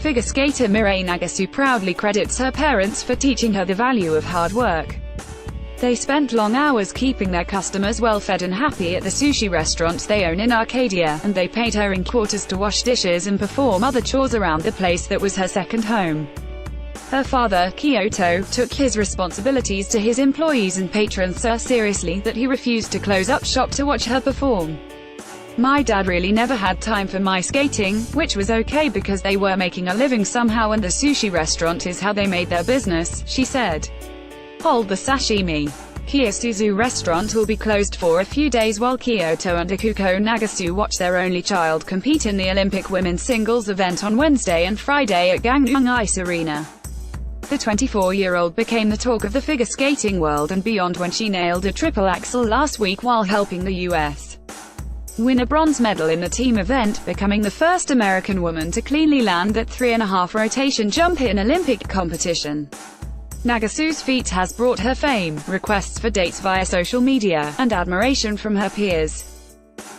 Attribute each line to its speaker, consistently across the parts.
Speaker 1: Figure skater Mirai Nagasu proudly credits her parents for teaching her the value of hard work. They spent long hours keeping their customers well-fed and happy at the sushi restaurant they own in Arcadia, and they paid her in quarters to wash dishes and perform other chores around the place that was her second home. Her father, Kyoto, took his responsibilities to his employees and patrons so seriously that he refused to close up shop to watch her perform. My dad really never had time for my skating, which was okay because they were making a living somehow and the sushi restaurant is how they made their business, she said. Hold the sashimi. Kyosuzu restaurant will be closed for a few days while Kyoto and Ikuko Nagasu watch their only child compete in the Olympic women's singles event on Wednesday and Friday at Gangneung Ice Arena. The 24-year-old became the talk of the figure skating world and beyond when she nailed a triple axel last week while helping the U.S. win a bronze medal in the team event, becoming the first American woman to cleanly land that 3.5 rotation jump in Olympic competition. Nagasu's feat has brought her fame, requests for dates via social media, and admiration from her peers.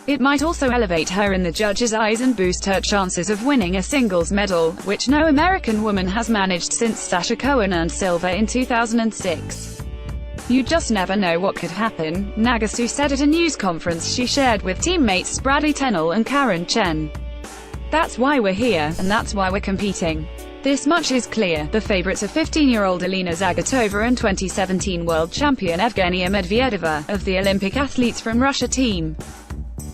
Speaker 1: It might also elevate her in the judges' eyes and boost her chances of winning a singles medal, which no American woman has managed since Sasha Cohen earned silver in 2006. You just never know what could happen, Nagasu said at a news conference she shared with teammates Bradley Tennell and Karen Chen. That's why we're here, and that's why we're competing. This much is clear. The favorites are 15-year-old Elena Zagatova and 2017 world champion Evgenia Medvedeva, of the Olympic athletes from Russia team.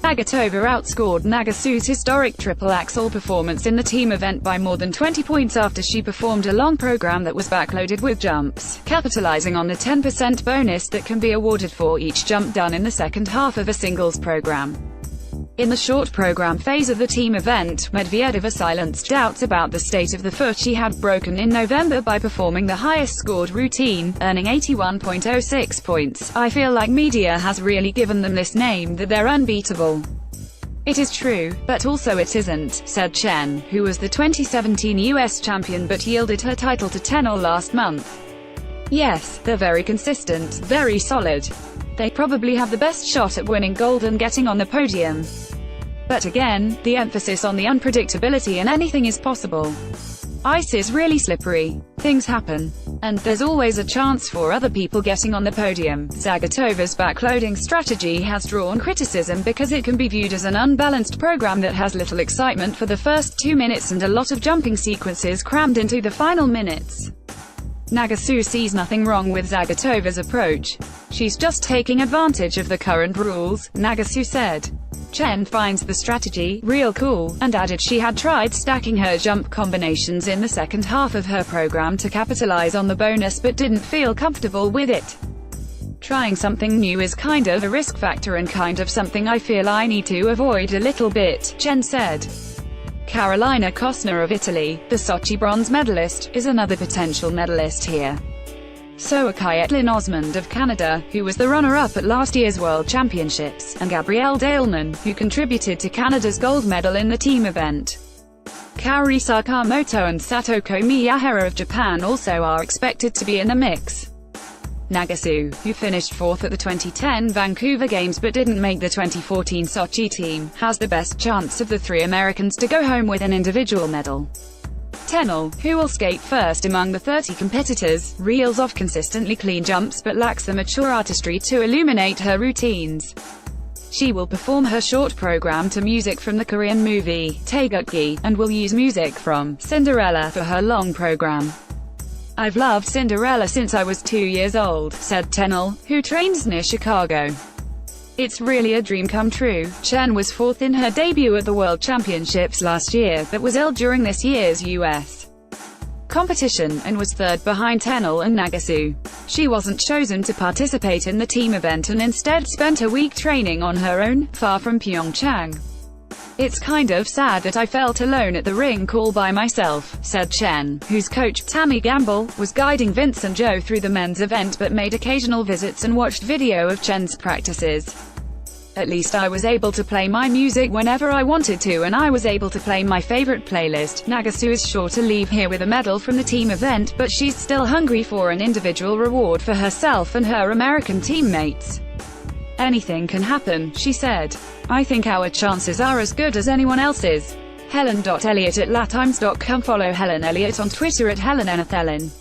Speaker 1: Zagatova outscored Nagasu's historic triple axel performance in the team event by more than 20 points after she performed a long program that was backloaded with jumps, capitalizing on the 10% bonus that can be awarded for each jump done in the second half of a singles program. In the short program phase of the team event, Medvedeva silenced doubts about the state of the foot she had broken in November by performing the highest scored routine, earning 81.06 points. I feel like media has really given them this name that they're unbeatable. It is true, but also it isn't, said Chen, who was the 2017 US champion but yielded her title to Tennell last month. Yes, they're very consistent, very solid. They probably have the best shot at winning gold and getting on the podium. But again, the emphasis on the unpredictability and anything is possible. Ice is really slippery. Things happen. And there's always a chance for other people getting on the podium. Zagatova's backloading strategy has drawn criticism because it can be viewed as an unbalanced program that has little excitement for the first 2 minutes and a lot of jumping sequences crammed into the final minutes. Nagasu sees nothing wrong with Zagatova's approach. She's just taking advantage of the current rules, Nagasu said. Chen finds the strategy real cool, and added she had tried stacking her jump combinations in the second half of her program to capitalize on the bonus but didn't feel comfortable with it. Trying something new is kind of a risk factor and kind of something I feel I need to avoid a little bit, Chen said. Carolina Costner of Italy, the Sochi bronze medalist, is another potential medalist here. So are Kaitlyn Osmond of Canada, who was the runner-up at last year's World Championships, and Gabrielle Daleman, who contributed to Canada's gold medal in the team event. Kaori Sakamoto and Satoko Miyahara of Japan also are expected to be in the mix. Nagasu, who finished fourth at the 2010 Vancouver Games but didn't make the 2014 Sochi team, has the best chance of the three Americans to go home with an individual medal. Tennell, who will skate first among the 30 competitors, reels off consistently clean jumps but lacks the mature artistry to illuminate her routines. She will perform her short program to music from the Korean movie, Taegukgi, and will use music from Cinderella for her long program. I've loved Cinderella since I was 2 years old, said Tennell, who trains near Chicago. It's really a dream come true. Chen was fourth in her debut at the World Championships last year, but was ill during this year's U.S. competition, and was third behind Tennell and Nagasu. She wasn't chosen to participate in the team event and instead spent a week training on her own, far from Pyeongchang. It's kind of sad that I felt alone at the rink all by myself, said Chen, whose coach, Tammy Gamble, was guiding Vince and Joe through the men's event but made occasional visits and watched video of Chen's practices. At least I was able to play my music whenever I wanted to and I was able to play my favorite playlist. Nagasu is sure to leave here with a medal from the team event, but she's still hungry for an individual reward for herself and her American teammates. Anything can happen, she said. I think our chances are as good as anyone else's. Helen.Elliott at latimes.com. Follow Helen Elliott on Twitter at HelenEnathelin.